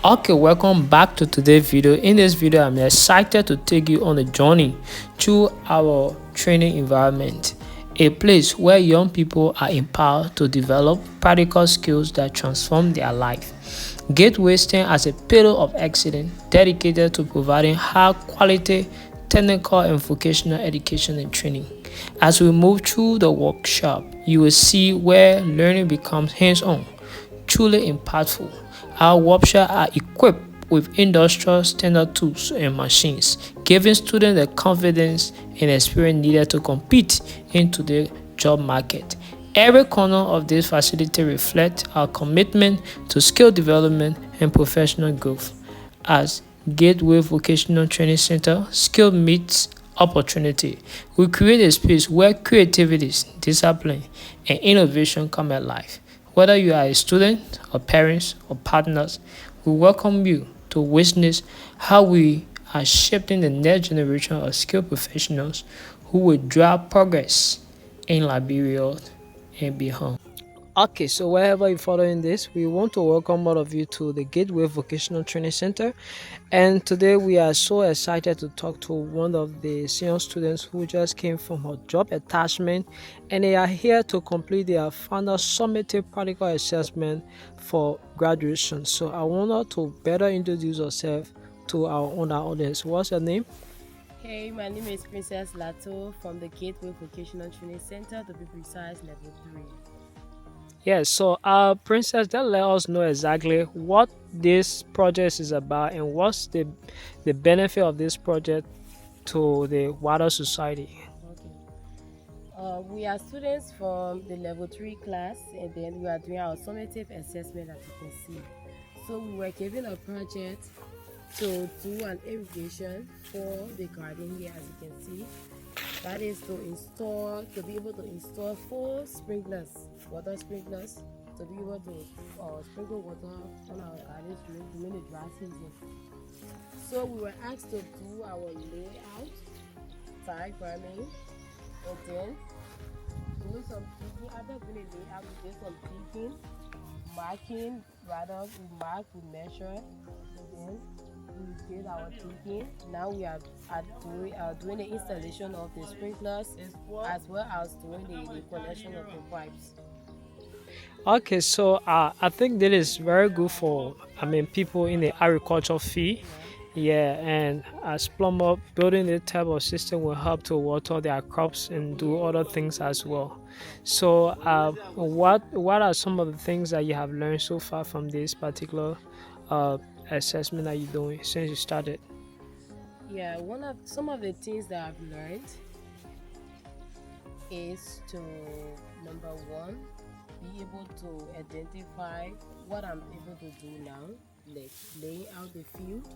Okay, welcome back to today's video. In this video, I'm excited to take you on a journey through our training environment, a place where young people are empowered to develop practical skills that transform their life. Gateway stands as a pillar of excellence dedicated to providing high quality technical and vocational education and training. As we move through the workshop, you will see where learning becomes hands-on, truly impactful. Our workshops are equipped with industrial standard tools and machines, giving students the confidence and experience needed to compete in today's job market. Every corner of this facility reflects our commitment to skill development and professional growth. As Gateway Vocational Training Center, skill meets opportunity. We create a space where creativity, discipline, and innovation come alive. Whether you are a student, or parents, or partners, we welcome you to witness how we are shaping the next generation of skilled professionals who will drive progress in Liberia and beyond. Okay, so wherever you're following this, we want to welcome all of you to the Gateway Vocational Training Center. And today we are so excited to talk to one of the senior students who just came from her job attachment, and they are here to complete their final summative practical assessment for graduation. So I want her to better introduce herself to our audience. What's your name? Hey, my name is Princess Lato from the Gateway Vocational Training Center, to be precise, level 3. Yes, so Princess, then let us know exactly what this project is about and what's the benefit of this project to the wider society. Okay. We are students from the level 3 class, and then we are doing our summative assessment, as you can see. So we were given a project to do an irrigation for the garden here, as you can see. That is to be able to install 4 sprinklers, water sprinklers, to be able to sprinkle water on our gardens during the dry season. So we were asked to do our layout, diagramming, and then do some thinking. After doing the layout, we did some thinking, marking, rather we mark, we measure, and then we did our thinking. Now we are doing the installation of the sprinklers as well as doing the connection of the pipes. Okay, so I think that is very good for people in the agriculture field. Yeah, and as plumber, building this type of system will help to water their crops and do other things as well. So, what are some of the things that you have learned so far from this particular uh, assessment that you're doing since you started? Yeah, one of some of the things that I've learned is to, number one, be able to identify what I'm able to do now, like laying out the field,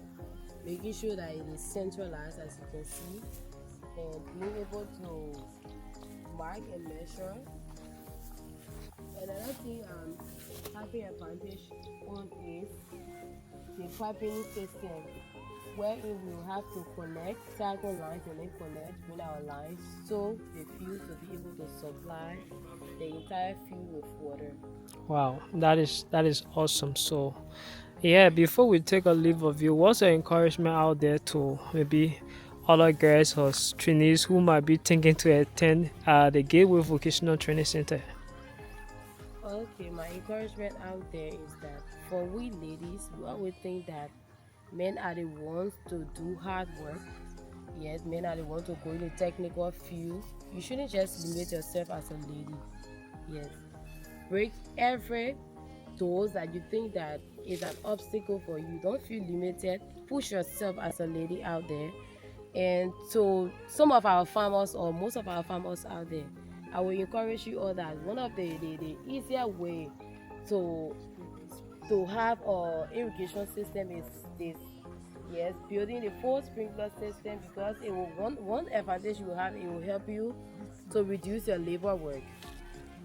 making sure that it is centralized, as you can see, and being able to mark and measure. Another thing I'm having advantage on is the piping system, where we will have to connect cycle lines and then connect with our lines so the field to be able to supply the entire field with water. Wow, that is awesome. So, yeah, before we take a leave of you, what's the encouragement out there to maybe other girls or trainees who might be thinking to attend the Gateway Vocational Training Center? Okay, my encouragement out there is that for we ladies, we always think that men are the ones to do hard work. Yes, men are the ones to go in the technical field. You shouldn't just limit yourself as a lady. Yes, break every doors that you think that is an obstacle for you. Don't feel limited. Push yourself as a lady out there. And so some of our farmers, or most of our farmers out there, I will encourage you all that one of the easier way to have a irrigation system is this. Yes, building the full sprinkler system, because it will one advantage you will have, it will help you to reduce your labor work.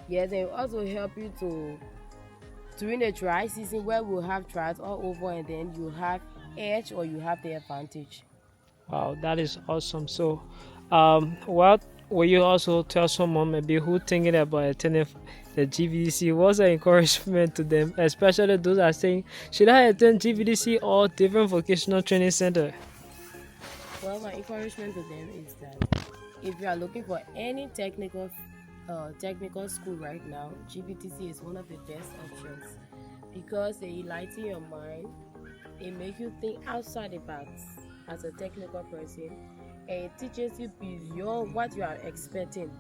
Yes, and it will also help you to during the dry season, where we'll have drought all over, and then you have edge, or you have the advantage. Wow, that is awesome. So, what will you also tell someone maybe who thinking about attending the GVDC? What's the encouragement to them, especially those that are saying, should I attend GVDC or different vocational training center? Well, my encouragement to them is that if you are looking for any technical school right now, GBTC is one of the best options because they enlighten your mind, it makes you think outside the box as a technical person, and it teaches you beyond what you are expecting.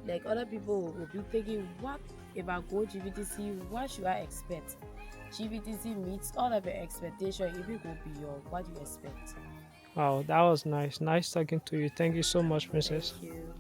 Like other people will be thinking, what if I go GBTC, what should I expect? GBTC meets all of your expectation, even go beyond what you expect. Wow, that was nice. Nice talking to you. Thank you so much, Thank Princess. you.